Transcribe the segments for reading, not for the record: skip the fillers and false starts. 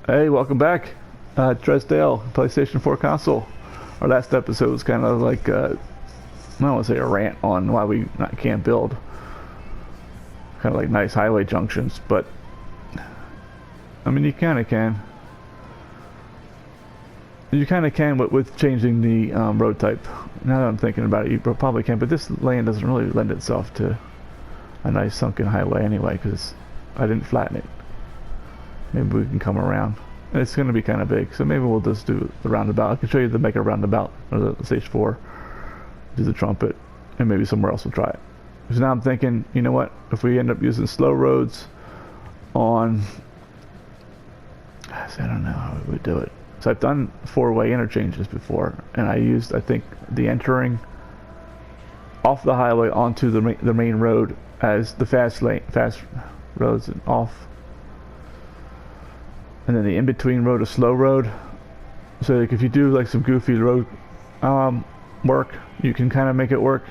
Hey, welcome back. Dresdale, PlayStation 4 console. Our last episode was kind of like, I don't want to say a rant on why we can't build. Kind of like nice highway junctions, but I mean, you kind of can. You kind of can with changing the road type. Now that I'm thinking about it, you probably can, but this lane doesn't really lend itself to a nice sunken highway anyway, because I didn't flatten it. Maybe we can come around. And it's going to be kind of big, so maybe we'll just do the roundabout. I can show you the mega roundabout, or the stage 4, do the Trumpet, and maybe somewhere else we'll try it. Because now I'm thinking, you know what, if we end up using slow roads on, I don't know how we would do it. So I've done 4-way interchanges before, and I used, I think, the entering off the highway onto the main road as the fast roads and off. And then the in-between road, a slow road. So like if you do like some goofy road work, you can kind of make it work.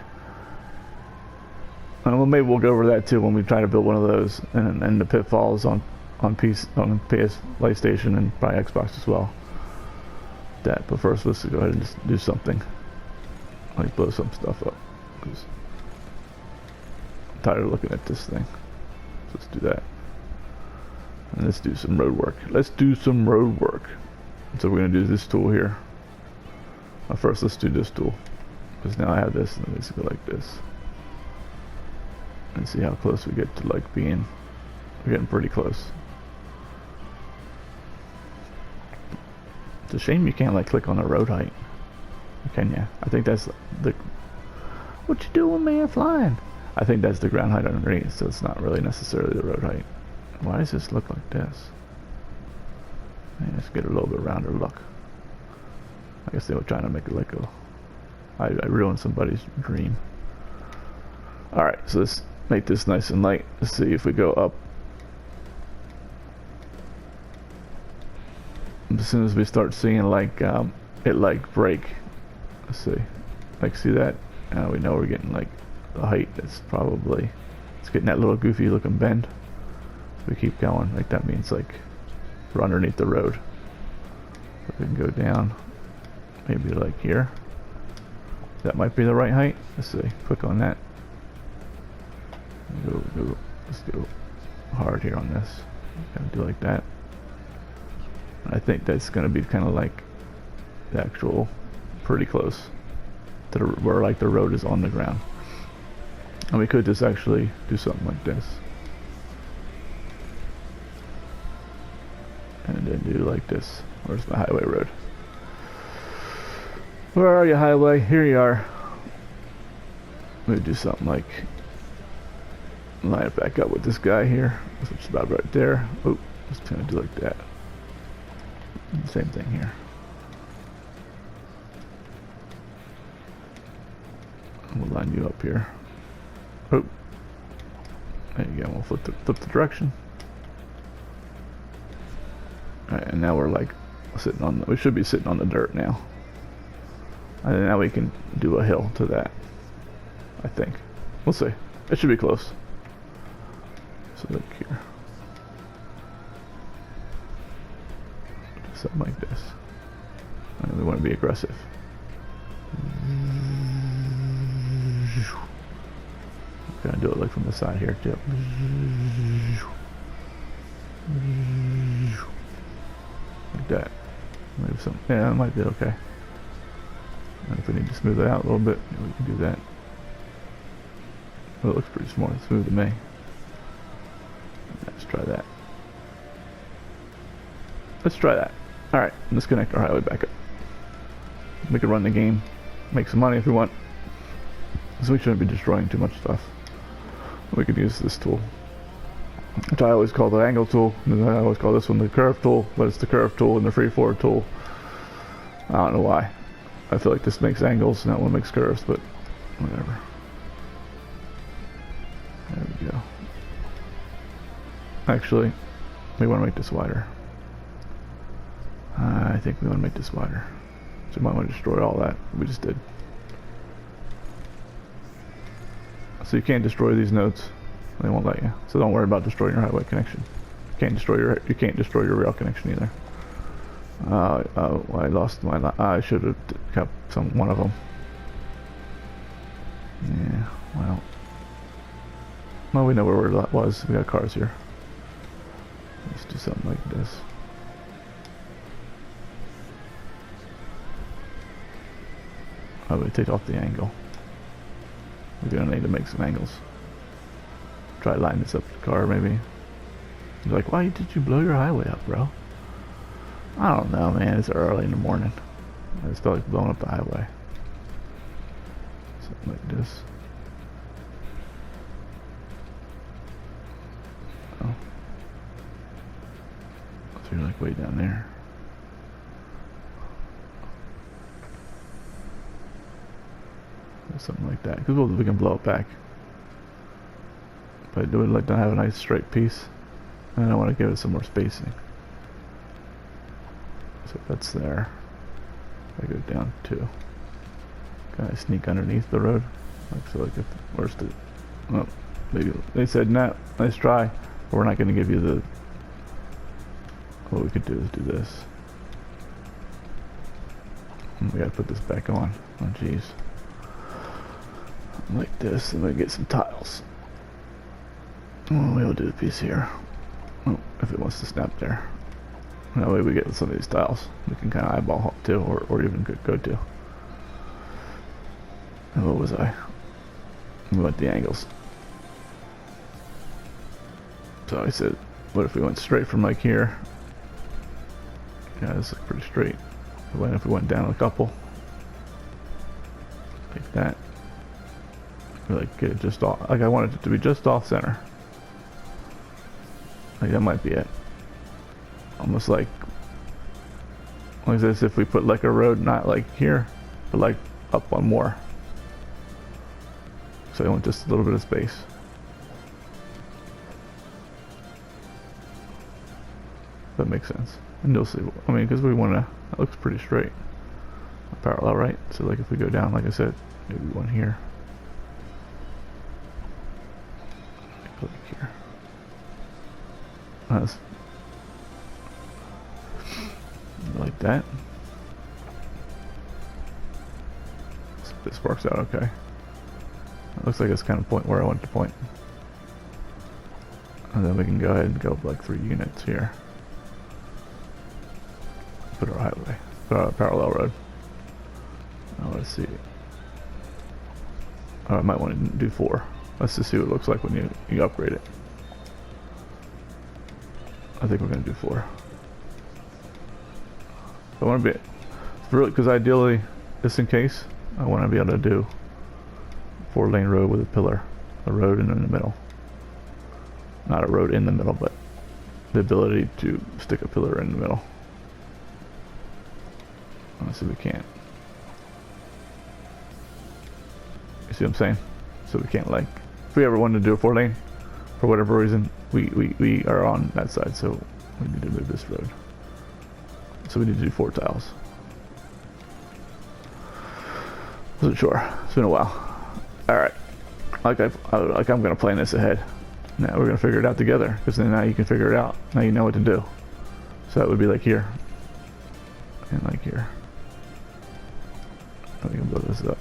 Well, maybe we'll go over that too when we try to build one of those, and the pitfalls on PS, PlayStation, and probably Xbox as well. But first, let's go ahead and just do something. Like blow some stuff up, because I'm tired of looking at this thing. So let's do that. And let's do some road work. Let's do some road work. So we're going to do this tool here. First, let's do this tool. Because now I have this, and let's go like this. And see how close we get to like being. We're getting pretty close. It's a shame you can't like click on the road height. Can you? I think that's the... What you doing, man, flying? I think that's the ground height underneath, so it's not really necessarily the road height. Why does this look like this? Let's get a little bit rounder look. I guess they were trying to make it like a... I ruined somebody's dream. Alright, so let's make this nice and light. Let's see if we go up. As soon as we start seeing like it like break. Let's see. Like, see that? Now we know we're getting like the height that's probably... It's getting that little goofy looking bend. We keep going, like that means like we're underneath the road. So we can go down, maybe like here. That might be the right height. Let's see. Click on that. Let's go hard here on this. Gotta do like that. I think that's gonna be kind of like the actual, pretty close to where like the road is on the ground. And we could just actually do something like this. And then do like this. Where's my highway road? Where are you, highway? Here you are. Maybe do something like line it back up with this guy here. Which is about right there. Oh, just gonna do like that. Same thing here. We'll line you up here. Oh, there you go. We'll flip the direction. Alright, and now we're like sitting on we should be sitting on the dirt now. And now we can do a hill to that. I think. We'll see. It should be close. So look here. Something like this. And we want to be aggressive. Gonna do it like from the side here too. Like that. Maybe some. Yeah, that might be okay. And if we need to smooth it out a little bit, we can do that. Well, it looks pretty smooth to me. Let's try that. Let's try that. Alright, let's connect our highway back up. We can run the game, make some money if we want. So we shouldn't be destroying too much stuff. We could use this tool, which I always call the angle tool, and I always call this one the curve tool, but it's the curve tool and the free forward tool. I don't know why. I feel like this makes angles and that one makes curves, but whatever. There we go. Actually, we want to make this wider. I think we want to make this wider. So we might want to destroy all that we just did. So you can't destroy these nodes. They won't let you. So don't worry about destroying your highway connection. You can't destroy your rail connection either. I lost my. I should have kept one of them. Yeah. Well, we know where it was. We got cars here. Let's do something like this. Oh, we take off the angle. We're gonna need to make some angles. Try to line this up with the car, maybe. He's like, why did you blow your highway up, bro? I don't know, man. It's early in the morning. I just felt like blowing up the highway. Something like this. Oh. So you're like way down there. Something like that. Because we can blow it back. But I would like to have a nice straight piece. And I want to give it some more spacing. So that's there. I go down too. Can I sneak underneath the road? Like so, like if where's the? Well, maybe they said nah. Nice try, but we're not going to give you the. What we could do is do this. And we got to put this back on. Oh jeez. Like this, and we get some tiles. Well, we'll do a piece here. Oh, if it wants to snap there. That way we get some of these tiles. We can kind of eyeball to, or even go to. And what was I? We went the angles. So I said, what if we went straight from like here? Yeah, this looks pretty straight. What if we went down a couple? Like that. Like get it just off. Like I wanted it to be just off center. Like that might be it. Almost like this if we put like a road not like here, but like up one more. So I want just a little bit of space. That makes sense. And you'll see. I mean, because we want to. That looks pretty straight. Parallel, right? So like if we go down, like I said, maybe one here. Like here. That's like that. So this works out okay. It looks like it's kind of point where I want to point. And then we can go ahead and go like 3 units here. Put our highway, put our parallel road. Now let's see. Oh, I might want to do 4. Let's just see what it looks like when you upgrade it. I think we're going to do 4. I want to be really, because ideally, just in case, I want to be able to do 4-lane road with a pillar, a road in the middle. Not a road in the middle, but the ability to stick a pillar in the middle. Let's see if we can't. You see what I'm saying? So we can't, like, if we ever wanted to do a 4-lane, for whatever reason, we are on that side, so we need to move this road. So we need to do 4 tiles. Wasn't sure. It's been a while. All right. Like I'm gonna plan this ahead. Now we're gonna figure it out together, because then now you can figure it out. Now you know what to do. So that would be like here, and like here. We can blow this up.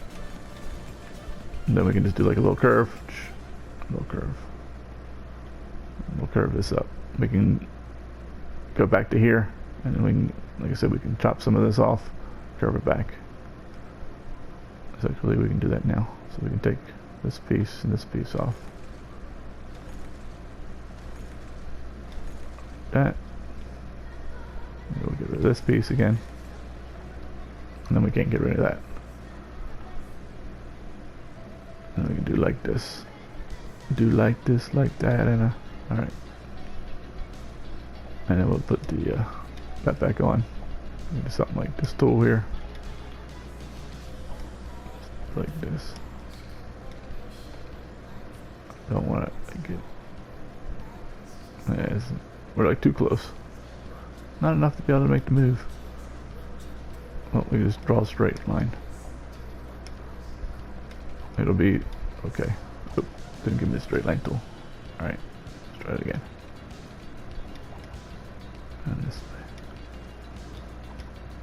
And then we can just do like a little curve. Little curve. We'll curve this up. We can go back to here, and then we can, like I said, we can chop some of this off, curve it back. So actually we can do that now. So we can take this piece and this piece off. That. We'll get rid of this piece again. And then we can't get rid of that. And we can do like this. Do like this, like that, and alright. And then we'll put the that back on. Do something like this tool here. Like this. Don't want to get. Yeah, we're like too close. Not enough to be able to make the move. Well, we just draw a straight line. It'll be okay. Oop, didn't give me the straight line tool. Alright, let's try it again.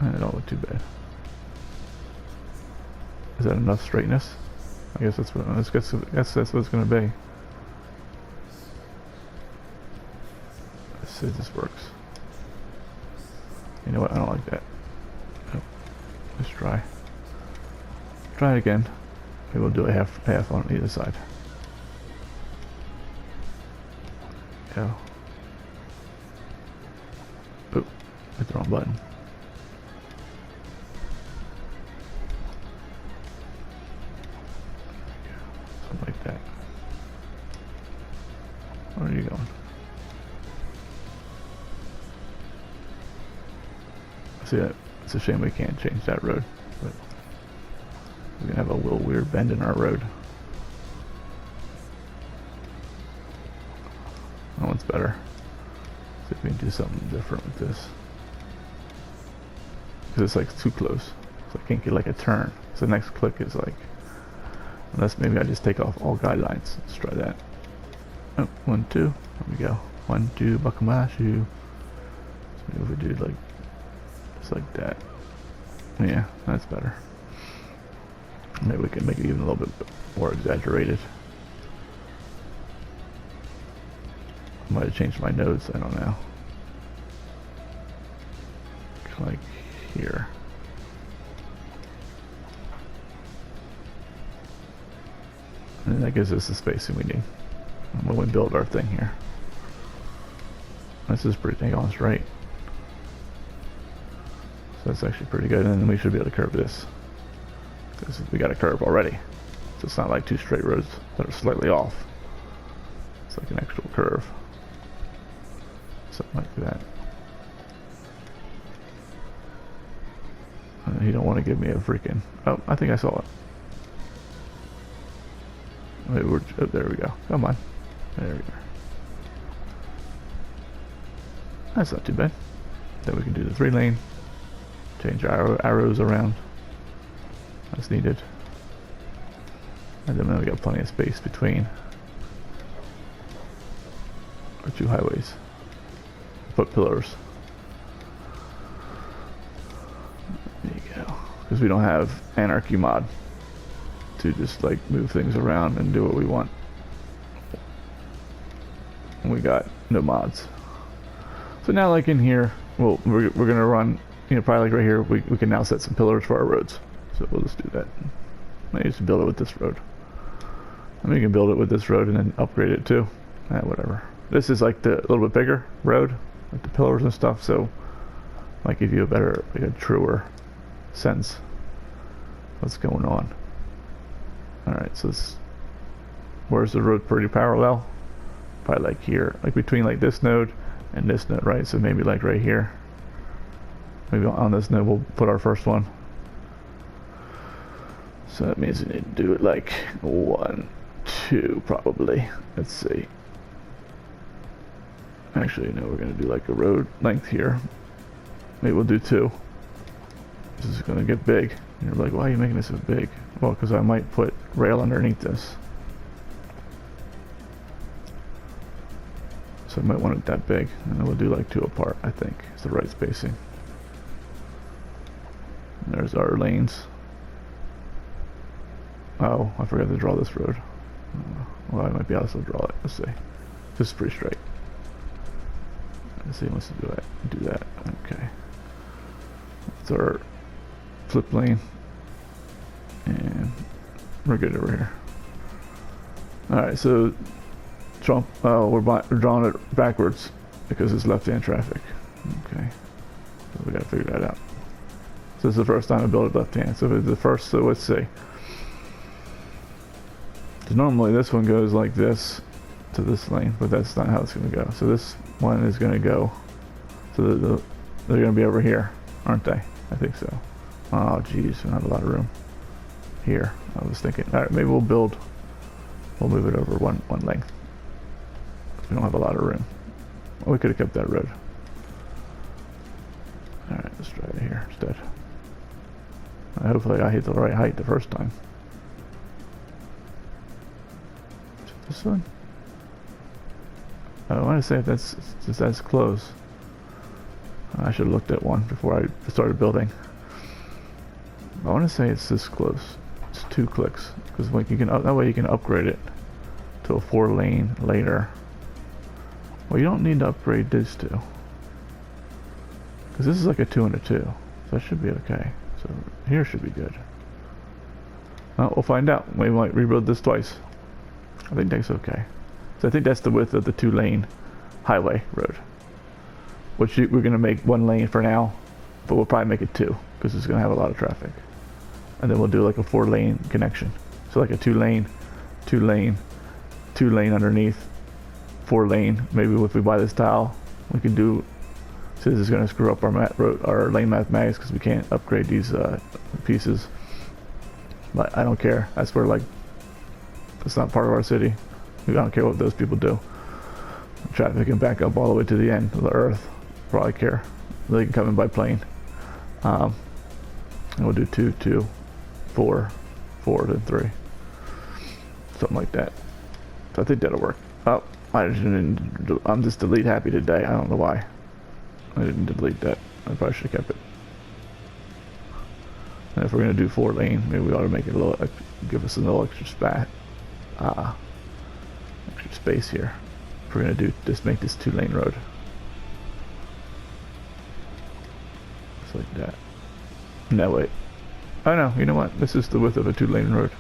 It don't look too bad. Is that enough straightness? I guess that's what that's what it's gonna be. Let's see if this works. You know what? I don't like that. Oh, let's try. Try it again. Maybe we'll do a half on either side. Go. Oop, hit the wrong button. Something like that. Where are you going? See that? It's a shame we can't change that road, but we're gonna have a little weird bend in our road. That one's better. See if we can do something different with this. Because it's like too close. So I can't get like a turn. So the next click is like, unless maybe I just take off all guidelines. Let's try that. Oh, 1, 2. There we go. 1, 2, buckle my shoe. So maybe we do like, just like that. Yeah, that's better. Maybe we can make it even a little bit more exaggerated. I might have changed my nodes, I don't know. Like here. And that gives us the spacing we need when we build our thing here. This is pretty dang on straight. So that's actually pretty good, and then we should be able to curve this. Because we got a curve already. So it's not like two straight roads that are slightly off. It's like an actual curve. Something like that. You don't want to give me a freaking... Oh, I think I saw it. Maybe we're... Oh, there we go. Come on. There we go. That's not too bad. Then we can do the 3-lane. Change our arrows around as needed. And then we got plenty of space between our two highways. Put pillars. There you go. Because we don't have anarchy mod to just like move things around and do what we want. And we got no mods. So now like in here, well, we're gonna run, you know, probably like right here, we can now set some pillars for our roads. So we'll just do that. I used to build it with this road. I mean, you can build it with this road and then upgrade it too. Whatever. This is like the little bit bigger road with the pillars and stuff, so might give you a better, like a truer sense what's going on. Alright, so this, where's the road pretty parallel? Probably like here, like between like this node and this node, right? So maybe like right here. Maybe on this node we'll put our first one. So that means we need to do it like 1, 2 probably. Let's see. Actually, no, we're going to do like a road length here. Maybe we'll do 2. This is going to get big. And you're like, why are you making this so big? Well, because I might put rail underneath this. So I might want it that big. And then we'll do like 2 apart, I think. It's the right spacing. And there's our lanes. Oh, I forgot to draw this road. Well, I might be able to draw it. Let's see. This is pretty straight. Let's see, let's do that. Okay. That's our flip lane. And we're good over here. Alright, so Trump, we're drawing it backwards because it's left-hand traffic. Okay. So we gotta figure that out. So this is the first time I built it left-hand. So it's the first, so let's see. Because normally this one goes like this to this lane, but that's not how it's going to go. So this one is going to go, so they're going to be over here, aren't they? I think so. Oh geez, we don't have a lot of room here. I was thinking, all right, maybe we'll move it over one length. We don't have a lot of room. Well, we could have kept that road. All right, let's try it here instead. Hopefully I hit the right height the first time. This one? I want to say if that's close. I should have looked at one before I started building. I want to say it's this close. It's 2 clicks, because like you can that way you can upgrade it to a 4-lane later. Well, you don't need to upgrade these two, because this is like a 2 and a 2, so that should be okay. So here should be good. Well, we'll find out. We might rebuild this twice. I think that's okay. So I think that's the width of the 2-lane highway road, which we're going to make 1 lane for now, but we'll probably make it 2 because it's going to have a lot of traffic. And then we'll do like a 4-lane connection. So like a 2-lane, 2-lane, 2-lane underneath, 4-lane. Maybe if we buy this tile, we can do. So this is going to screw up our lane mathematics because we can't upgrade these pieces. But I don't care. That's where like it's not part of our city. I don't care what those people do. Traffic can back up all the way to the end of the earth. Probably care. They can come in by plane. And we'll do 2, 2, 4, 4, then 3. Something like that. So I think that'll work. Oh, I'm just delete happy today. I don't know why. I didn't delete that. I probably should have kept it. And if we're going to do 4-lane, maybe we ought to make it a little, give us a little extra space here. If we're going to just make this 2-lane road. Just like that. No, wait. Oh no, you know what? This is the width of a 2-lane road.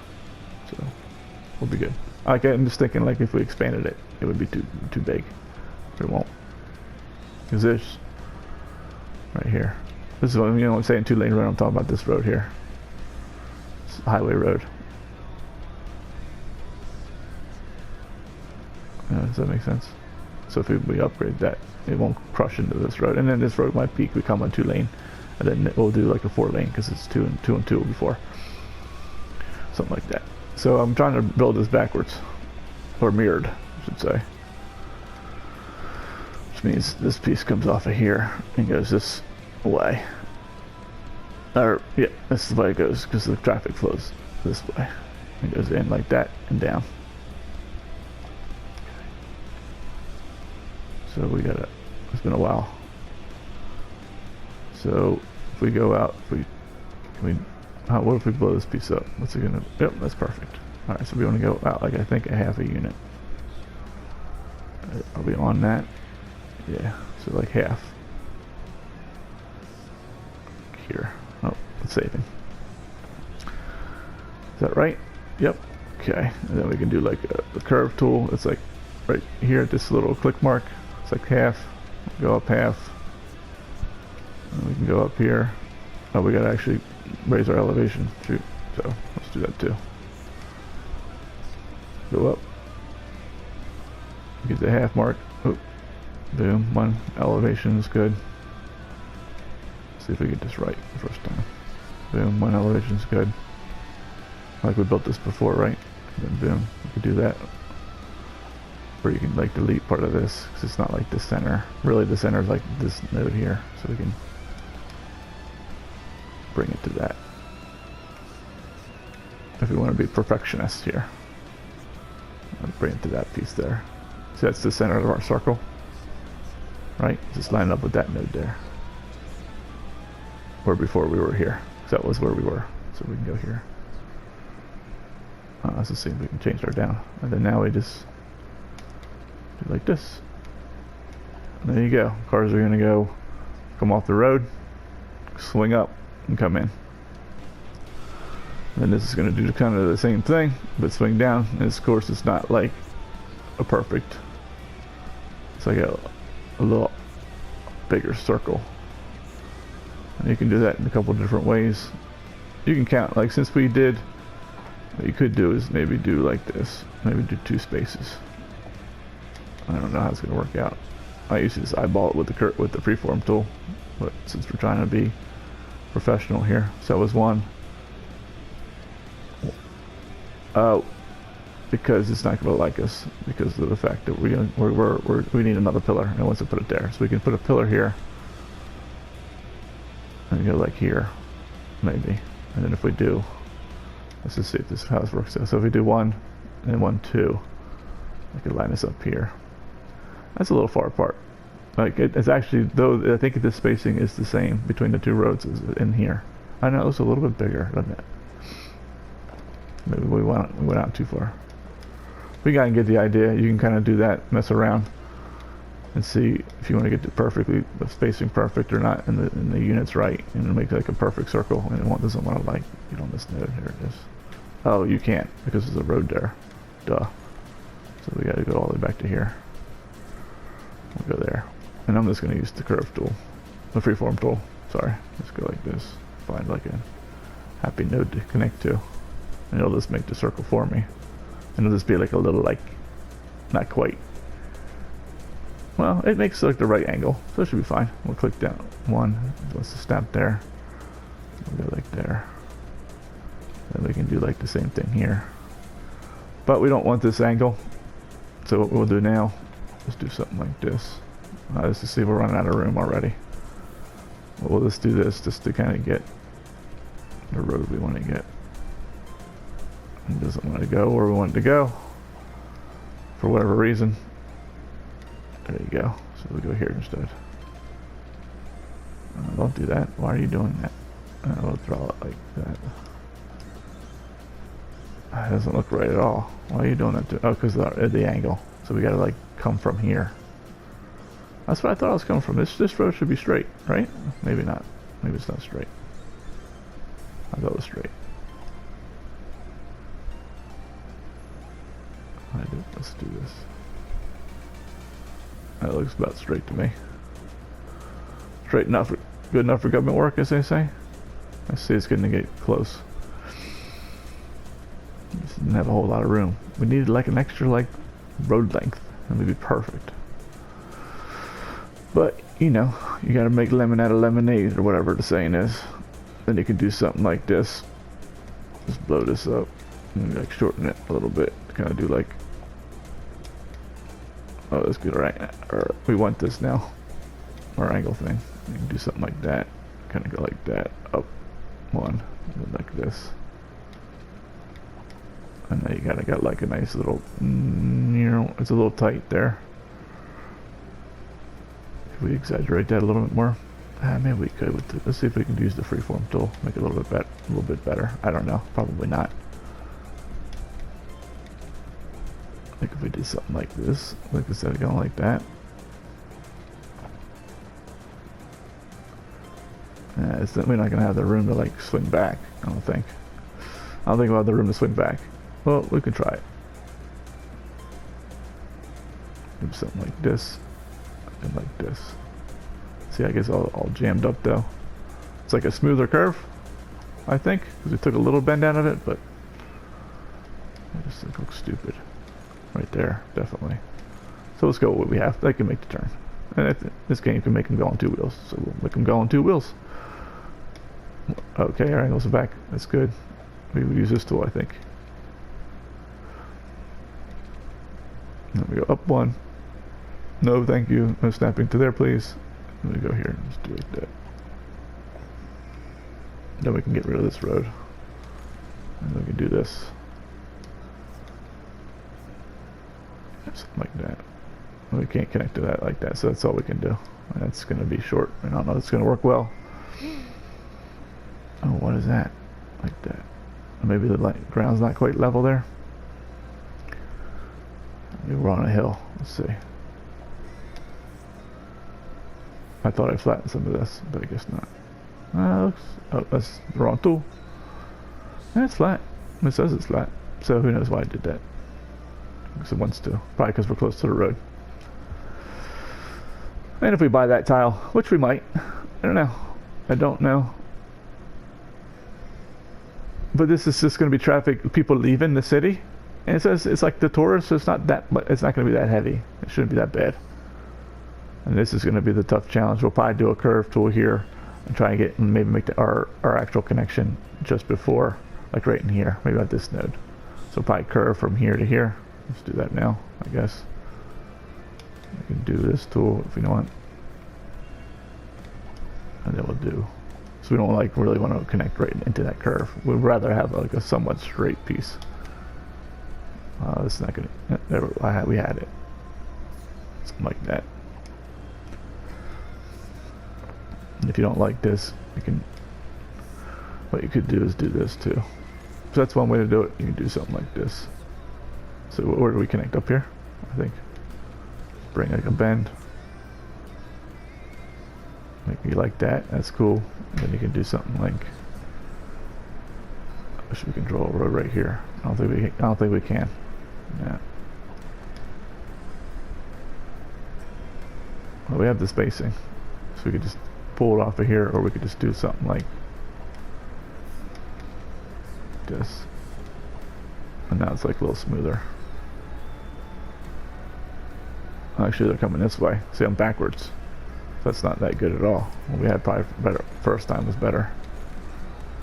So, we'll be good. I'm just thinking like if we expanded it, it would be too big. But it won't. Because this, right here. This is what, you know what I'm saying, 2-lane road, I'm talking about this road here. It's a highway road. Does that make sense? So if we upgrade that, it won't crush into this road. And then this road might become a 2-lane. And then we'll do like a 4-lane because it's 2 and 2 before. Something like that. So I'm trying to build this backwards. Or mirrored, I should say. Which means this piece comes off of here and goes this way. Or, yeah, this is the way it goes because the traffic flows this way. It goes in like that and down. So we gotta, it's been a while. So if we go out, what if we blow this piece up? What's it gonna, yep, that's perfect. Alright, so we want to go out like I think a half a unit. Are we on that? Yeah, so like half. Here. Oh, it's saving. Is that right? Yep. Okay, and then we can do like a curve tool. It's like right here at this little click mark. It's like half. Go up half. And we can go up here. Oh, we gotta actually raise our elevation. Shoot. So let's do that too. Go up. Get the half mark. Oh, boom. 1 elevation is good. See if we get this right the first time. Boom. 1 elevation is good. Like we built this before, right? And then boom. We could do that. Or you can like delete part of this because it's not like the center. Really, the center is like this node here, so we can bring it to that. If we want to be perfectionists here, I'll bring it to that piece there. So that's the center of our circle, right? Just line up with that node there. Or before we were here, so that was where we were. So we can go here. Let's just see if we can change our down. And then now we just do like this. And there you go. Cars are gonna go, come off the road, swing up, and come in. And then this is gonna do kind of the same thing, but swing down. And of course, it's not like a perfect. It's like a little bigger circle. And you can do that in a couple different ways. You can count, like since we did, what you could do is maybe do like this. Maybe do 2 spaces. I don't know how it's gonna work out. I usually just eyeball it with the freeform tool, but since we're trying to be professional here, so that was 1. Oh, because it's not gonna like us because of the fact that we need another pillar and it wants to put it there. So we can put a pillar here and go like here, maybe. And then if we do, let's just see if how this works out. So if we do 1 and then 1, 2, I can line this up here. That's a little far apart. Like it's actually, though I think the spacing is the same between the two roads as in here. I know it's a little bit bigger, doesn't it? Maybe we went out too far. We gotta get the idea. You can kind of do that, mess around, and see if you want to get the spacing perfect or not, and the units right, and make like a perfect circle. And it doesn't want to like get on this node. Here it is. Oh, you can't because there's a road there. Duh. So we gotta go all the way back to here. We'll go there. And I'm just going to use the curve tool, the freeform tool. Sorry, let's go like this. Find like a happy node to connect to, and it'll just make the circle for me. And it'll just be like a little, like, not quite. Well, it makes like the right angle, so it should be fine. We'll click down one. Let's just snap there. We'll go like there. Then we can do like the same thing here. But we don't want this angle, so what we'll do now, let's do something like this. Just to see if we're running out of room already. But we'll just do this just to kind of get the road we want to get. It doesn't want to go where we want it to go for whatever reason. There you go. So we'll go here instead. Don't do that. Why are you doing that? We'll draw it like that. It doesn't look right at all. Why are you doing that? Oh, because of the angle. So we got to like come from here. That's what I thought I was coming from. This road should be straight, right? Maybe not. Maybe it's not straight. I thought it was straight. Let's do this. That looks about straight to me. Straight enough, good enough for government work, as they say. I see it's getting to get close. Just didn't have a whole lot of room. We needed like an extra like road length, and we'd be perfect. But, you know, you gotta make lemon out of lemonade, or whatever the saying is. Then you can do something like this. Just blow this up, and like shorten it a little bit. Kind of do like, oh, that's good, right? Or we want this now. Our angle thing. You can do something like that. Kind of go like that. Up one, like this. And now you got like a nice little, you know, it's a little tight there. If we exaggerate that a little bit more, maybe we could. Let's see if we can use the freeform tool, make it a little bit better. I don't know, probably not. Like if we did something like this, like instead of going like that. We're not gonna have the room to like swing back. I don't think we'll have the room to swing back. Well, we can try it. Do something like this and like this. See, I guess all jammed up though. It's like a smoother curve, I think, because we took a little bend out of it, but it just looks stupid. Right there, definitely. So let's go with what we have. They can make the turn. And this game can make them go on two wheels, so we'll make them go on two wheels. Okay, our angles are back. That's good. We will use this tool, I think. Then we go up one. No, thank you. No snapping to there, please. Let me go here and just do it like that. Then we can get rid of this road. And then we can do this. Something like that. We can't connect to that like that, so that's all we can do. And that's going to be short. I don't know if it's going to work well. Oh, what is that? Like that. Maybe the ground's not quite level there. Maybe we're on a hill. Let's see. I thought I flattened some of this, but I guess not. Oh, that's the wrong tool. Yeah, it's flat. It says it's flat. So who knows why I did that. Because it wants to. Probably because we're close to the road. And if we buy that tile, which we might. I don't know. I don't know. But this is just going to be traffic, people leaving the city. And it says it's like the tourist, so it's not going to be that heavy. It shouldn't be that bad. And this is going to be the tough challenge. We'll probably do a curve tool here and try and get, maybe make our actual connection just before, like right in here, maybe at this node. So probably curve from here to here. Let's do that now, I guess. We can do this tool if we want. And then we'll do. So we don't like really want to connect right into that curve. We'd rather have like a somewhat straight piece. This is not gonna. There, we had it. Something like that. And if you don't like this, you can, what you could do is do this too. So that's one way to do it. You can do something like this. So where do we connect? Up here, I think. Bring like a bend. Maybe like that. That's cool. And then you can do something like. I wish we can draw a road right here. I don't think we can. Yeah. Well, we have the spacing, so we could just pull it off of here, or we could just do something like this. And now it's like a little smoother. Actually, they're coming this way. See, I'm backwards. That's not that good at all. What we had probably better first time was better.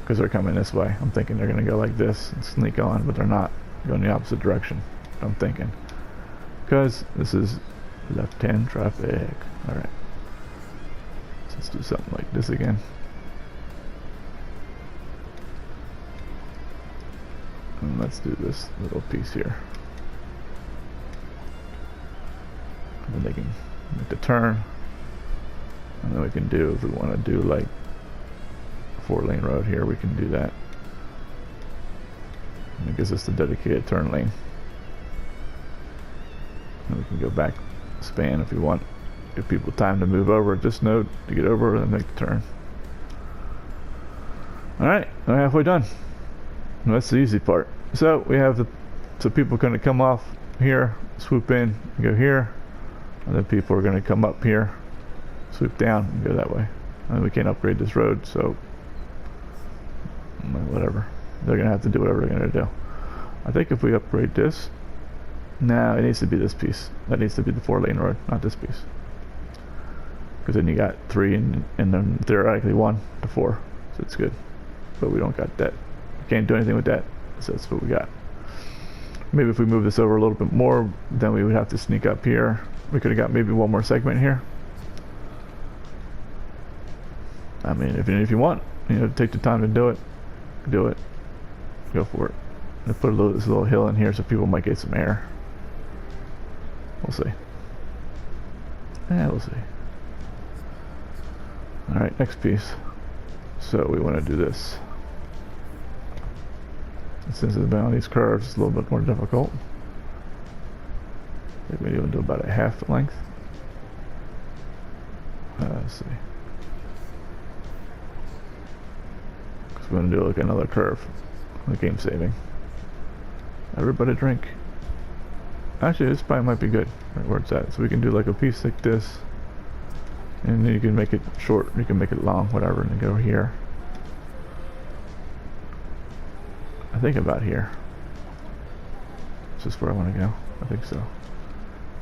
Because they're coming this way. I'm thinking they're going to go like this and sneak on, but they're not. Going the opposite direction. I'm thinking. Because this is left-hand traffic. Alright. So let's do something like this again. And let's do this little piece here. And then they can make the turn. And then we can do, if we want to do like a 4-lane road here, we can do that. And it gives us the dedicated turn lane. And we can go back span if we want. Give people time to move over at this node to get over and make the turn. Alright, we're halfway done. And that's the easy part. So we have so people are going to come off here, swoop in, and go here. And then people are going to come up here, swoop down, and go that way. And we can't upgrade this road, so whatever. They're going to have to do whatever they're going to do. I think if we upgrade this, no, it needs to be this piece. That needs to be the 4-lane road, not this piece. Because then you got 3 and then theoretically 1 to 4, so it's good. But we don't got that. We can't do anything with that, so that's what we got. Maybe if we move this over a little bit more, then we would have to sneak up here. We could have got maybe one more segment here. I mean, if you want, take the time to do it, go for it. And put this little hill in here so people might get some air. We'll see. Yeah, we'll see. Alright, next piece. So we want to do this. And since it's been on these curves, it's a little bit more difficult. I think we even do about a half length. Let's see. Because we want to do like another curve. The game saving. Everybody drink. Actually, this probably might be good right where it's at. So we can do like a piece like this. And then you can make it short, you can make it long, whatever, and then go here. I think about here. Is this where I want to go? I think so.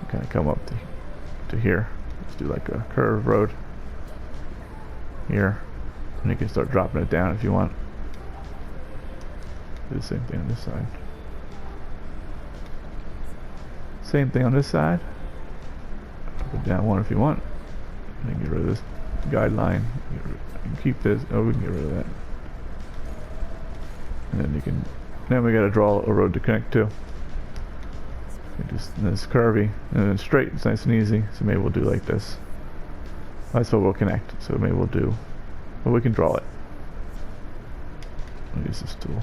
Kind of come up to here. Let's do like a curved road here. And you can start dropping it down if you want. Do the same thing on this side. Same thing on this side. Put down one if you want. And then get rid of this guideline. And keep this. Oh, we can get rid of that. And then you can. Then we got to draw a road to connect to. And it's curvy and then straight. It's nice and easy. So maybe we'll do like this. That's what we'll connect. So maybe we'll do. Well, we can draw it. I'll use this tool.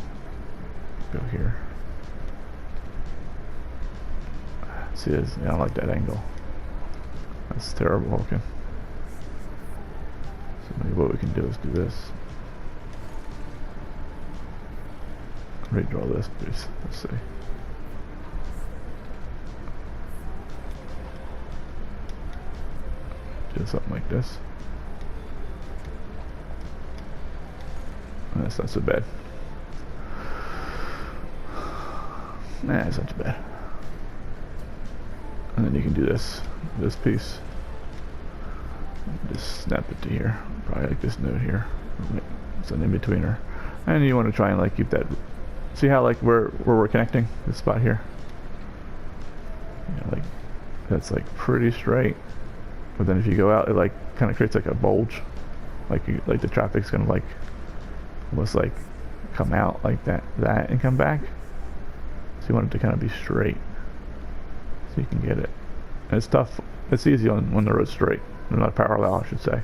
Go here. See this? Yeah, I don't like that angle. That's terrible looking. So maybe what we can do is do this. Redraw this, please. Let's see. Do something like this. That's not so bad. Nah, it's not too bad. And then you can do this piece. Just snap it to here. Probably like this node here. It's an in-betweener. And you want to try and like keep that. See how like where we're connecting? This spot here. Like that's like pretty straight. But then if you go out, it like kind of creates like a bulge. Like the traffic's gonna like almost like come out like that and come back. So you want it to kind of be straight. So you can get it. And it's tough. It's easy when the road's straight. Not parallel, I should say.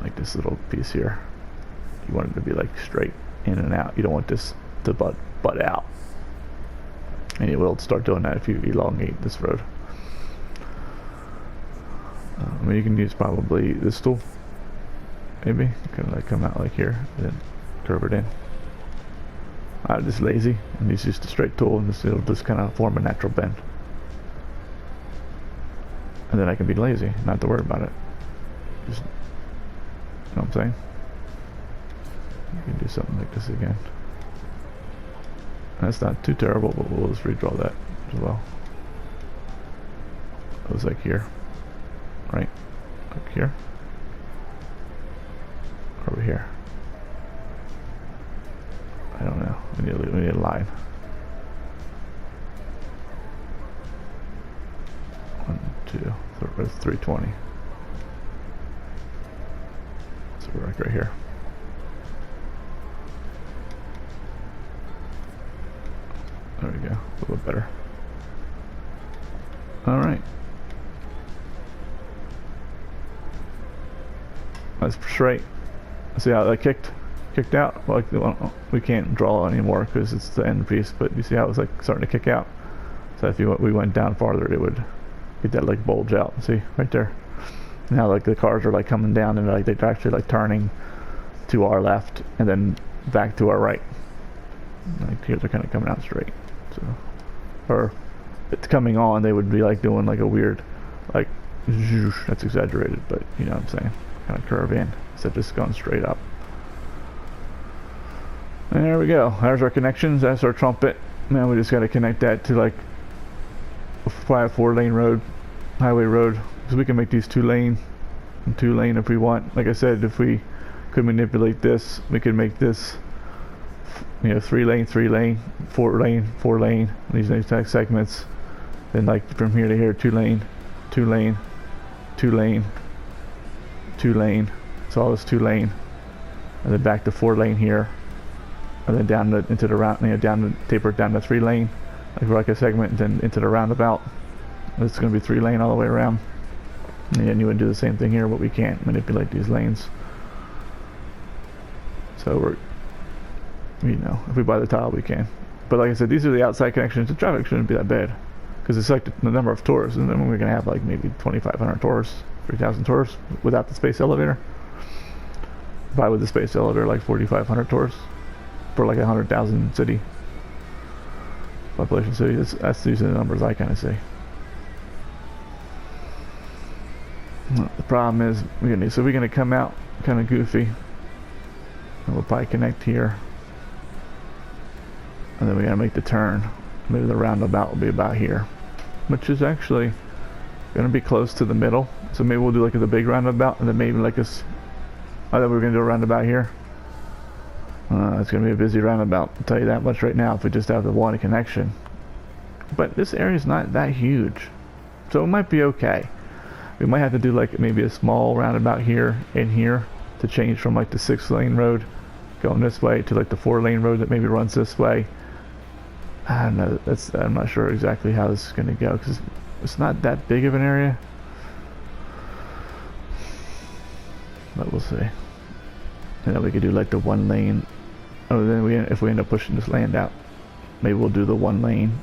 like this little piece here. You want it to be like straight in and out. You don't want this to butt out. And it will start doing that if you elongate this road. I mean, you can use probably this tool, maybe. Kind of like come out like here, and then curve it in. I'm just lazy, and use just a straight tool, and it'll just kind of form a natural bend. And then I can be lazy, not have to worry about it. Just, you know what I'm saying? You can do something like this again. That's not too terrible, but we'll just redraw that as well. It was like here, right? Like here. Over here. I don't know. We need a line. 1, 2, that's 320. So we're like right here. There we go. A little bit better. All right. That's straight. See how that kicked out? Well, we can't draw anymore because it's the end piece, but you see how it was like starting to kick out? So if we went down farther, it would get that like bulge out. See right there? Now like the cars are like coming down and like they're actually like turning to our left and then back to our right. Like here they're kind of coming out straight. So, or it's coming on, they would be like doing like a weird, like, that's exaggerated, but you know what I'm saying? Kind of curve in instead of just going straight up. And there we go. There's our connections. That's our Trumpet. Now we just got to connect that to like a 4-lane road, highway road, because we can make these 2-lane and 2-lane if we want. Like I said, if we could manipulate this, we could make this, you know, 3-lane, 3-lane, 4-lane, 4-lane. These exact segments. Then like from here to here, 2-lane, 2-lane, 2-lane, 2-lane. So all this 2-lane, and then back to 4-lane here. And then down into the round, you know, down the taper down to 3-lane, like a segment, and then into the roundabout. It's going to be 3-lane all the way around. And then you would do the same thing here, but we can't manipulate these lanes. So we're, you know, if we buy the tile, we can. But like I said, these are the outside connections. The traffic shouldn't be that bad, because it's like the number of tourists, and then we're going to have like maybe 2,500 tourists, 3,000 tourists without the space elevator. Buy with the space elevator, like 4,500 tourists. For like 100,000 city population city. That's these are the numbers I kind of see. The problem is we're gonna come out kind of goofy, and we'll probably connect here, and then we gotta make the turn. Maybe the roundabout will be about here, which is actually gonna be close to the middle. So maybe we'll do like the big roundabout, and then maybe like this. I thought we were gonna do a roundabout here. It's going to be a busy roundabout, I'll tell you that much right now, if we just have the one connection. But this area is not that huge, so it might be okay. We might have to do like maybe a small roundabout here and here to change from like the 6-lane road going this way to like the 4-lane road that maybe runs this way. I don't know, I'm not sure exactly how this is going to go, because it's not that big of an area. But we'll see. And then we could do like the 1-lane. Oh, then if we end up pushing this land out, maybe we'll do the 1-lane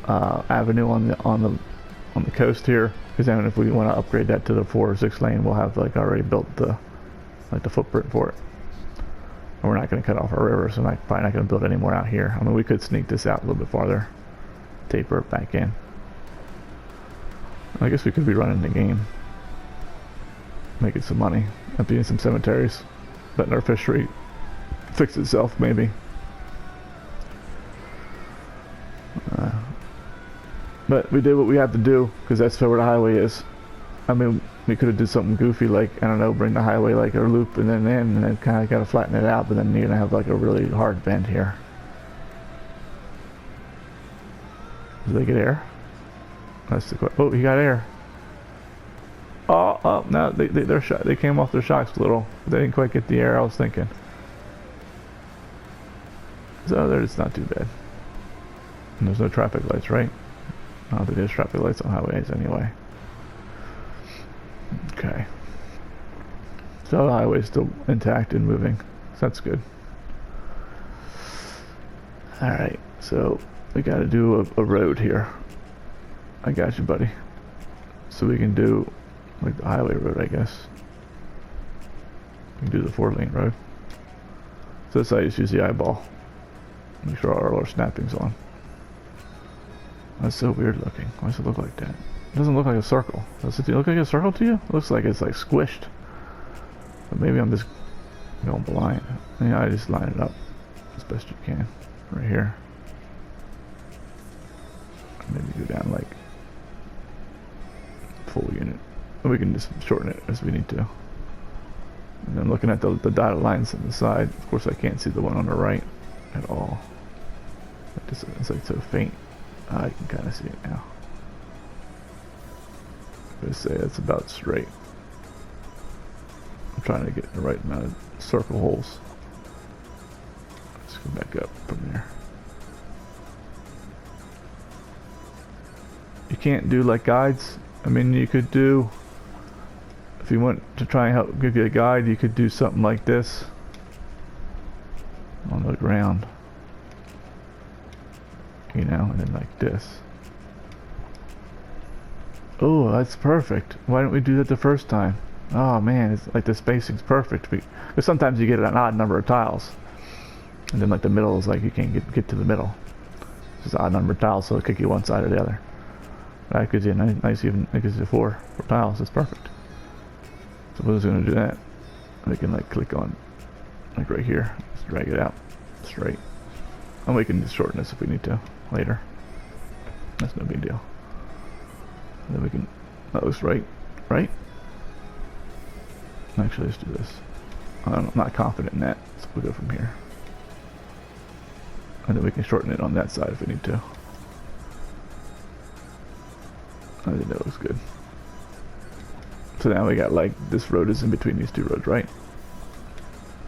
avenue on the coast here. Because then if we want to upgrade that to the 4 or 6-lane, we'll have like already built the footprint for it. And we're not going to cut off our river, so I'm probably not going to build any more out here. I mean, we could sneak this out a little bit farther, taper it back in. I guess we could be running the game, making some money, emptying some cemeteries, letting our fishery fix itself, maybe. But we did what we had to do, because that's where the highway is. I mean, we could have did something goofy, like, I don't know, bring the highway like a loop and then in, and then kind of got to flatten it out, but then you're going to have like a really hard bend here. Did they get air? That's the question. Oh, he got air. Oh, no, they came off their shocks a little. They didn't quite get the air I was thinking. So it's not too bad. And there's no traffic lights, right? I don't think there's traffic lights on highways anyway. Okay. So the highway's still intact and moving. So that's good. Alright, so we gotta do a road here. I got you, buddy. So we can do like the highway road, I guess. We can do the 4-lane road. So this I just use the eyeball. Make sure all our snapping's on. That's so weird looking. Why does it look like that? It doesn't look like a circle. Does it look like a circle to you? It looks like it's like squished. But maybe I'm just going blind. Yeah, I just line it up as best you can. Right here. Maybe go down like full unit. And we can just shorten it as we need to. And then looking at the dotted lines on the side, of course I can't see the one on the right at all. It's like so faint. I can kind of see it now. I'm gonna say that's about straight. I'm trying to get the right amount of circle holes. Let's go back up from there. You can't do like guides. I mean, you could do, if you want to try and help give you a guide, you could do something like this on the ground, you know, and then like this. Oh, that's perfect. Why didn't we do that the first time? Oh man, it's like the spacing's perfect. Because sometimes you get an odd number of tiles, and then like the middle is like you can't get to the middle. It's just an odd number of tiles, so it'll kick you one side or the other. That gives you a nice even. It gives you four tiles. It's perfect. So we're just gonna do that. We can like click on, like right here, just drag it out straight, and we can just shorten this if we need to later. That's no big deal. And then we can. That looks right. Actually, let's do this. I'm not confident in that, so we'll go from here, and then we can shorten it on that side if we need to. I think that looks good. So now we got like this road is in between these two roads, right?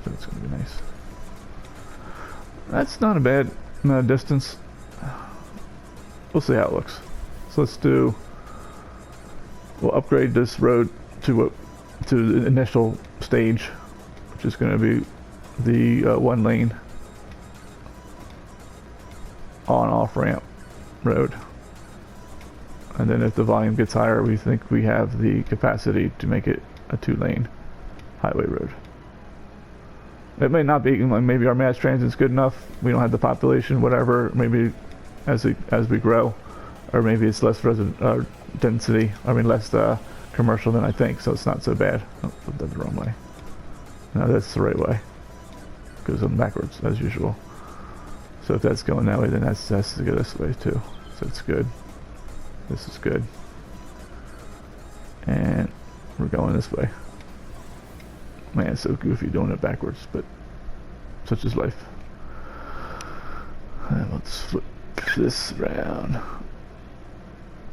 So it's gonna be nice. That's not a bad amount of distance. We'll see how it looks. So let's do. We'll upgrade this road to the initial stage, which is going to be the 1-lane on-off ramp road. And then if the volume gets higher, we think we have the capacity to make it a 2-lane highway road. It may not be, like maybe our mass transit's good enough, we don't have the population, whatever, maybe as we grow, or maybe it's less resident density, less commercial than I think, so it's not so bad. Oh, put that the wrong way. No, that's the right way. Goes on backwards, as usual. So if that's going that way, then that's to go this way too. So it's good. This is good. And we're going this way. Man, it's so goofy doing it backwards, but such is life. And let's flip this around.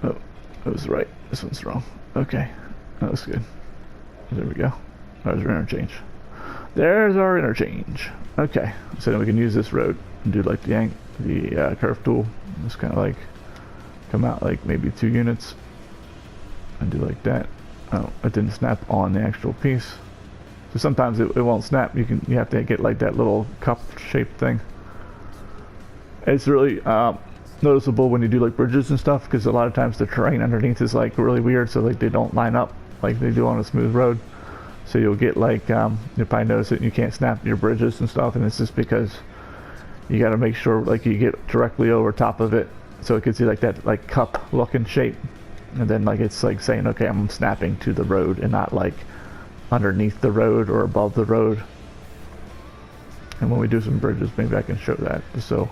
Oh, that was right. This one's wrong. Okay, that looks good. There we go. There's our interchange. There's our interchange. Okay, so then we can use this road and do like the curve tool. Just kind of like come out like maybe 2 units and do like that. Oh, it didn't snap on the actual piece. So sometimes it won't snap. You have to get like that little cup shaped thing. It's really noticeable when you do like bridges and stuff, because a lot of times the terrain underneath is like really weird, so like they don't line up like they do on a smooth road. So you'll get like you'll probably notice it and you can't snap your bridges and stuff, and it's just because you got to make sure like you get directly over top of it so it gives you like that like cup looking shape, and then like it's like saying, okay, I'm snapping to the road and not like underneath the road or above the road. And when we do some bridges, maybe I can show that, just so,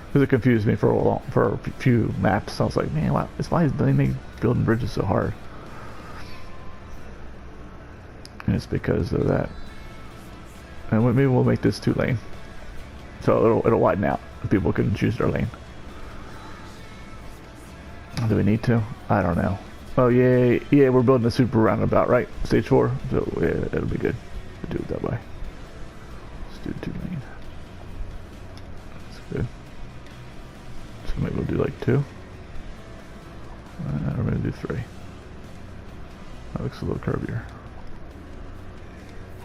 because it confused me for a few maps. I was like, man, why is they make building bridges so hard? And it's because of that. And maybe we'll make this 2-lane, so it'll widen out and people can choose their lane. Do we need to? I don't know. Oh yeah, we're building a super roundabout, right? Stage 4, so yeah, it'll be good to do it that way. Let's do 2-lane. That's good. So maybe we'll do like 2. We're gonna do 3. That looks a little curvier.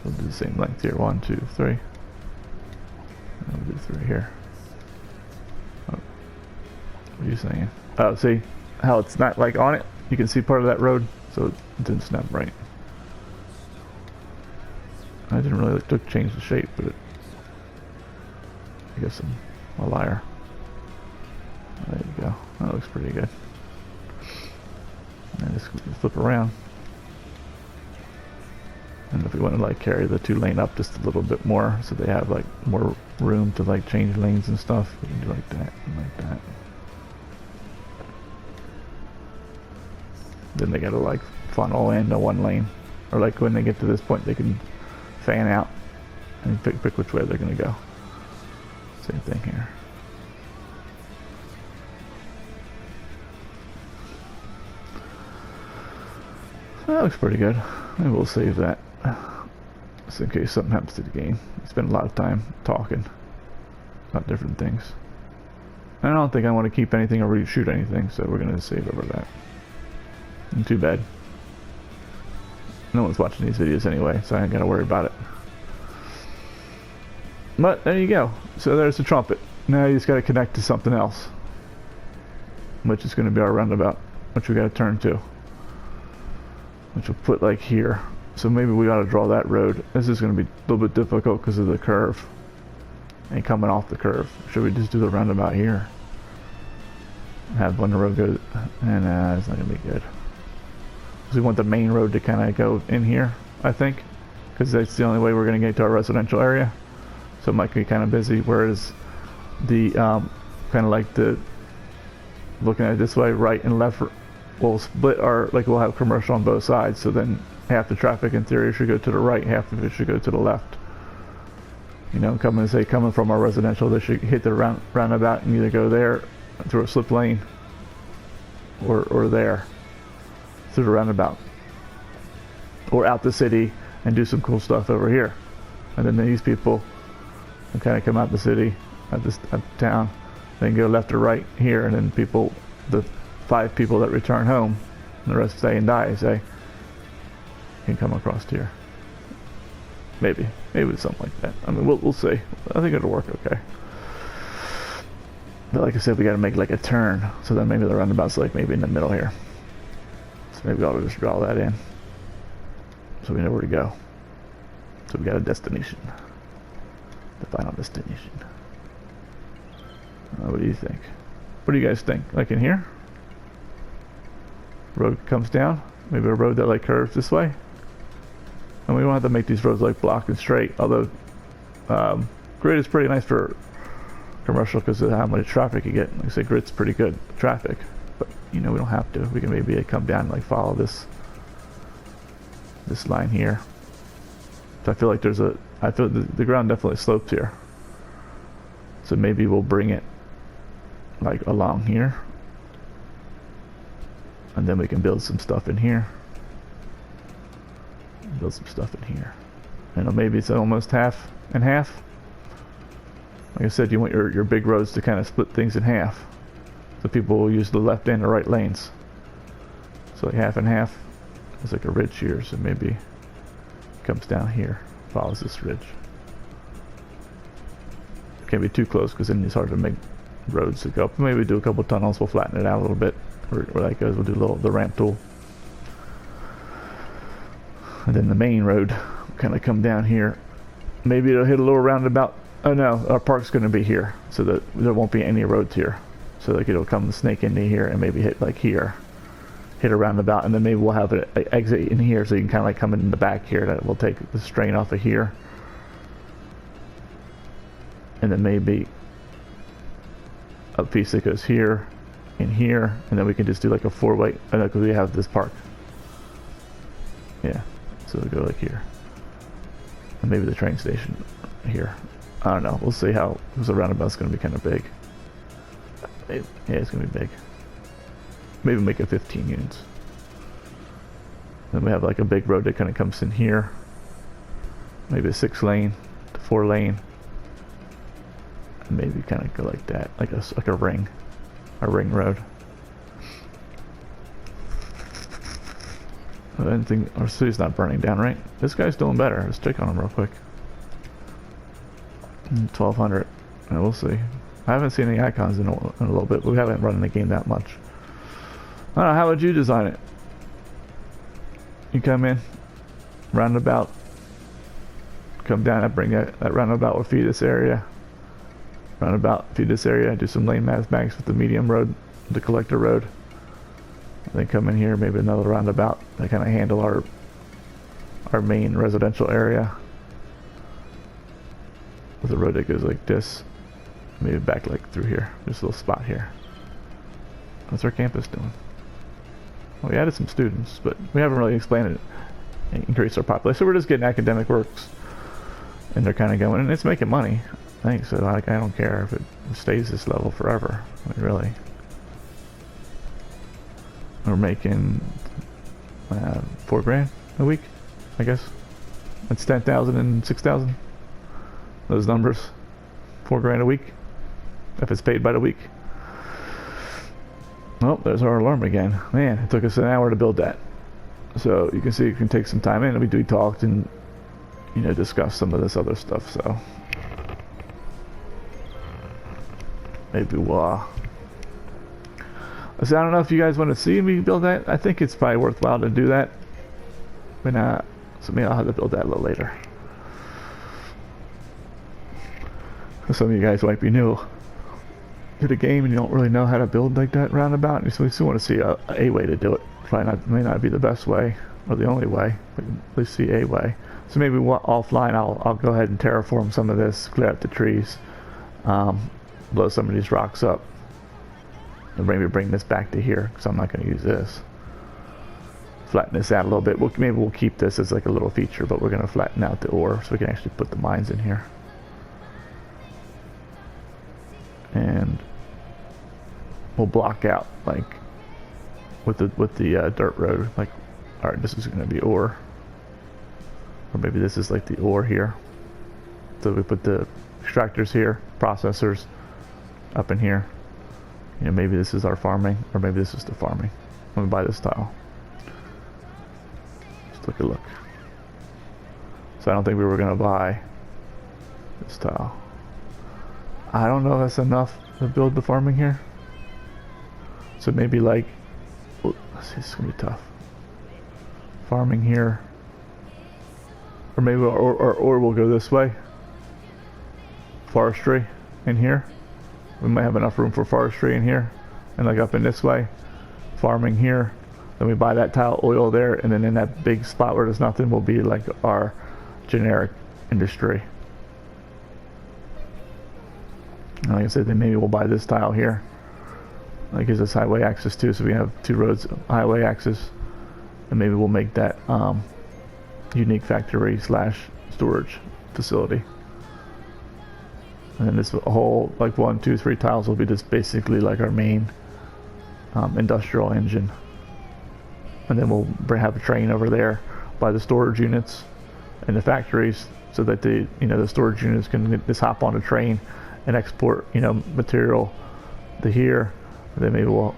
We'll do the same length here. 1, 2, 3. And we'll do 3 here. Oh. What are you saying? Oh, see how it's not like on it? You can see part of that road, so it didn't snap right. I didn't really change the shape, but I guess I'm a liar. There you go. That looks pretty good. And just flip around. And if we want to like carry the 2-lane up just a little bit more, so they have like more room to like change lanes and stuff, we can do like that and like that. Then they gotta like funnel into 1 lane, or like when they get to this point, they can fan out and pick which way they're gonna go. Same thing here. That looks pretty good. Maybe we'll save that just in case something happens to the game. We spend a lot of time talking about different things. I don't think I want to keep anything or reshoot anything, so we're gonna save over that. And too bad. No one's watching these videos anyway, so I ain't gotta worry about it. But there you go. So there's the Trumpet. Now you just gotta connect to something else, which is gonna be our roundabout, which we gotta turn to, which we'll put like here. So maybe we ought to draw that road. This is going to be a little bit difficult because of the curve and coming off the curve. Should we just do the roundabout here? Have one road go, and it's not going to be good. Because we want the main road to kind of go in here, I think, because that's the only way we're going to get to our residential area. So it might be kind of busy. Whereas the kind of like the looking at it this way, right and left, we'll split our, like we'll have commercial on both sides. So then half the traffic in theory should go to the right, half of it should go to the left. You know, coming from our residential, they should hit the roundabout and either go there through a slip lane or there through the roundabout, or out the city and do some cool stuff over here. And then these people can kind of come out the city, at town, then go left or right here, and then people, the 5 people that return home, and the rest stay and die, say, can come across here. Maybe something like that. I mean, we'll see. I think it'll work okay. But like I said, we got to make like a turn, so then maybe the roundabout's like maybe in the middle here. So maybe I'll just draw that in, so we know where to go. So we got a destination, the final destination. What do you think? What do you guys think? Like in here? Road comes down. Maybe a road that like curves this way. And we don't have to make these roads like blocked and straight. Although grid is pretty nice for commercial because of how much traffic you get. Like I say, grid's pretty good traffic. But you know, we don't have to. We can maybe come down and like follow this line here. So I feel like I feel the ground definitely slopes here. So maybe we'll bring it like along here. And then we can build some stuff in here. Build some stuff in here. And maybe it's almost half and half. Like I said, you want your big roads to kind of split things in half. So people will use the left and the right lanes. So like half and half. There's like a ridge here, so maybe it comes down here, follows this ridge. Can't be too close because then it's hard to make roads to go up. Maybe do a couple tunnels, we'll flatten it out a little bit. Where that goes, we'll do the ramp tool. And then the main road will kind of come down here. Maybe it'll hit a little roundabout. Oh no, our park's going to be here, so that there won't be any roads here. So like it'll come snake into here and maybe hit like here, hit a roundabout, and then maybe we'll have an exit in here, so you can kind of like come in the back here. That will take the strain off of here, and then maybe a piece that goes here, in here, and then we can just do like a 4-way. I know because we have this park. Yeah, so we'll go like here, and maybe the train station here. I don't know. We'll see how, because the roundabout's going to be kind of big. Yeah, it's going to be big. Maybe make it 15 units. Then we have like a big road that kind of comes in here. Maybe a 6-lane to 4-lane. And maybe kind of go like that, like a ring. A ring road. I didn't think our city's not burning down, right? This guy's doing better. Let's check on him real quick. 1200. We'll see. I haven't seen any icons in a little bit, but we haven't run the game that much. I don't know, how would you design it? You come in, roundabout, come down, I bring that roundabout will feed this area. Roundabout, feed this area, do some lane mathematics with the medium road, the collector road. Then come in here, maybe another roundabout to kind of handle our main residential area. With a road that goes like this. Maybe back like through here. Just a little spot here. What's our campus doing? Well, we added some students, but we haven't really explained it. Increased our population. So we're just getting academic works. And they're kind of going, and it's making money. I think so. Like, I don't care if it stays this level forever. I mean, really. We're making $4 grand a week, I guess. That's 10,000 and 6,000. Those numbers, $4 grand a week, if it's paid by the week. Oh, there's our alarm again. Man, it took us an hour to build that. So you can see it can take some time in. We talked and, you know, discussed some of this other stuff. So maybe we'll. So I don't know if you guys want to see me build that. I think it's probably worthwhile to do that. But so maybe I'll have to build that a little later. Some of you guys might be new to the game and you don't really know how to build like that roundabout. So we still want to see a way to do it. Probably may not be the best way or the only way, but at least see a way. So maybe offline I'll go ahead and terraform some of this, clear out the trees, blow some of these rocks up, and maybe bring this back to here because I'm not going to use this. Flatten this out a little bit. Maybe we'll keep this as like a little feature, but we're going to flatten out the ore so we can actually put the mines in here. And we'll block out like with the dirt road. Like, all right, this is going to be ore, or maybe this is like the ore here. So we put the extractors here, processors up in here. You know, maybe this is our farming, or maybe this is the farming. I'm gonna buy this tile. Let's take a look. So I don't think we were gonna buy this tile. I don't know if that's enough to build the farming here. So maybe like, let's see, it's gonna be tough. Farming here, or maybe or we'll go this way. Forestry in here. We might have enough room for forestry in here, and like up in this way, farming here. Then we buy that tile oil there, and then in that big spot where there's nothing will be like our generic industry. And like I said, then maybe we'll buy this tile here. That gives us highway access too, so we have two roads, highway access, and maybe we'll make that unique factory / storage facility. And then this whole like 1, 2, 3 tiles will be just basically like our main industrial engine. And then we'll have a train over there by the storage units and the factories, so that the storage units can just hop on a train and export material to here. And then maybe we'll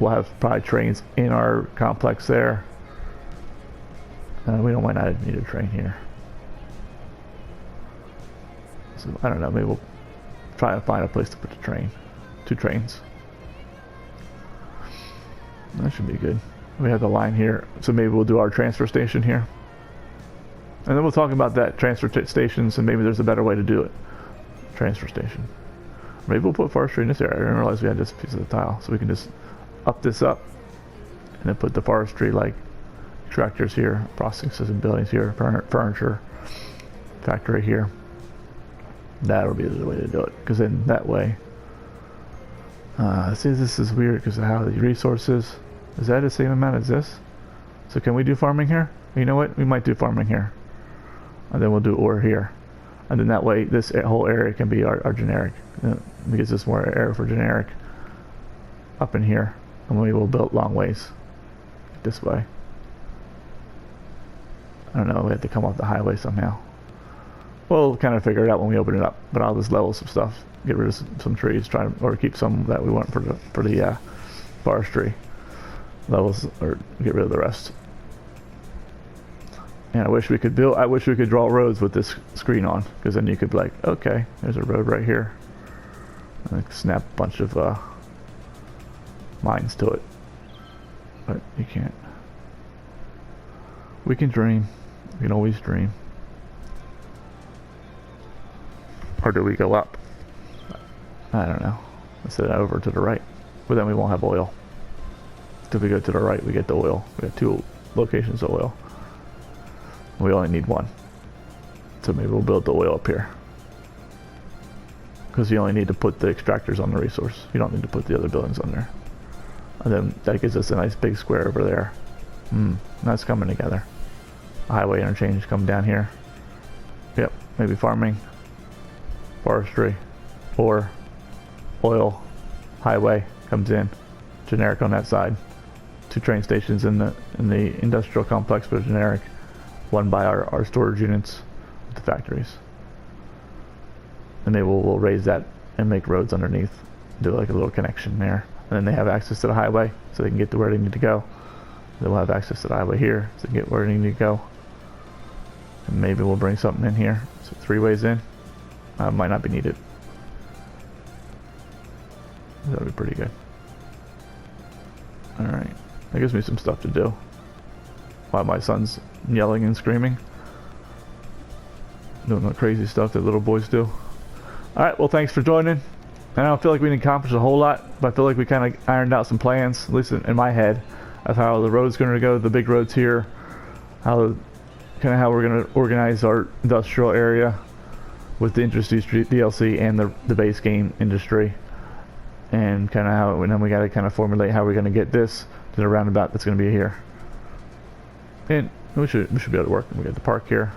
have probably trains in our complex there. We might not need a train here. So I don't know, maybe we'll try to find a place to put the train. 2 trains. That should be good. We have the line here, so maybe we'll do our transfer station here. And then we'll talk about that transfer stations, and maybe there's a better way to do it. Transfer station. Maybe we'll put forestry in this area. I didn't realize we had this piece of the tile, so we can just up this up and then put the forestry like tractors here, processing system buildings here, furniture factory here. That'll be the way to do it, because then that way, see, this is weird because of how the resources, is that the same amount as this? So can we do farming here? You know what, we might do farming here, and then we'll do ore here, and then that way this whole area can be our generic. It gives us more area for generic up in here, and we will build long ways this way. I don't know, we have to come off the highway somehow. We'll kind of figure it out when we open it up, but I'll just level some stuff, get rid of some trees, or keep some that we want for the forestry levels, or get rid of the rest. And I wish we could draw roads with this screen on, because then you could be like, okay, there's a road right here. And snap a bunch of lines to it. But you can't. We can dream. We can always dream. Or do we go up? I don't know. Let's set it over to the right. But then we won't have oil. If we go to the right, we get the oil. We have 2 locations of oil. We only need 1. So maybe we'll build the oil up here. Because you only need to put the extractors on the resource. You don't need to put the other buildings on there. And then that gives us a nice big square over there. That's coming together. A highway interchange coming down here. Yep, maybe farming, forestry, or oil, highway comes in. Generic on that side. 2 train stations in the industrial complex, but generic. 1 by our storage units with the factories. And maybe we'll raise that and make roads underneath. Do like a little connection there. And then they have access to the highway, so they can get to where they need to go. They'll have access to the highway here, so they can get where they need to go. And maybe we'll bring something in here. So 3 ways in. Might not be needed. That'll be pretty good. Alright. That gives me some stuff to do. While my son's yelling and screaming. Doing the crazy stuff that little boys do. Alright, well thanks for joining. I don't feel like we didn't accomplish a whole lot, but I feel like we kind of ironed out some plans, at least in my head, of how the road's going to go, the big roads here, how we're going to organize our industrial area with the industry DLC and the base game industry, and kind of how, and then we got to kind of formulate how we're going to get this to the roundabout that's going to be here. And we should be able to work. We got the park here.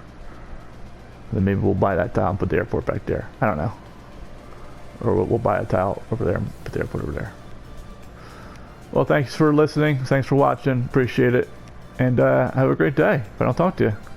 Then maybe we'll buy that tile and put the airport back there. I don't know. Or we'll buy a tile over there and put the airport over there. Well, thanks for listening. Thanks for watching. Appreciate it. And have a great day. If I don't talk to you.